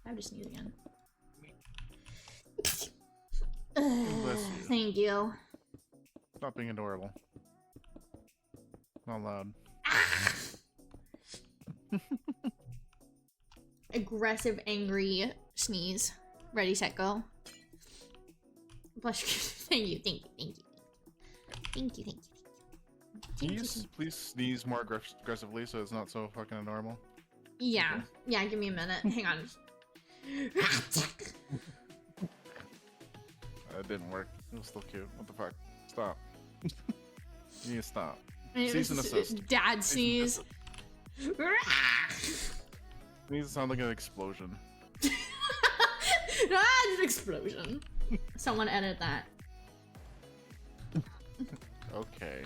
I have to sneeze again. Bless you. Thank you. Stop being adorable. Not loud. Aggressive, angry sneeze. Ready, set, go. Bless you. Thank you, thank you, thank you. Thank you, thank you, Can you please sneeze more aggressively so it's not so fucking abnormal? Yeah, Okay. yeah, give me a minute. Hang on. That didn't work. It was still cute. What the fuck? Stop. You need to stop. It Cease and was assist. Dad sneeze. It needs to sound like an explosion. Ah, an explosion. Someone edit that. Okay.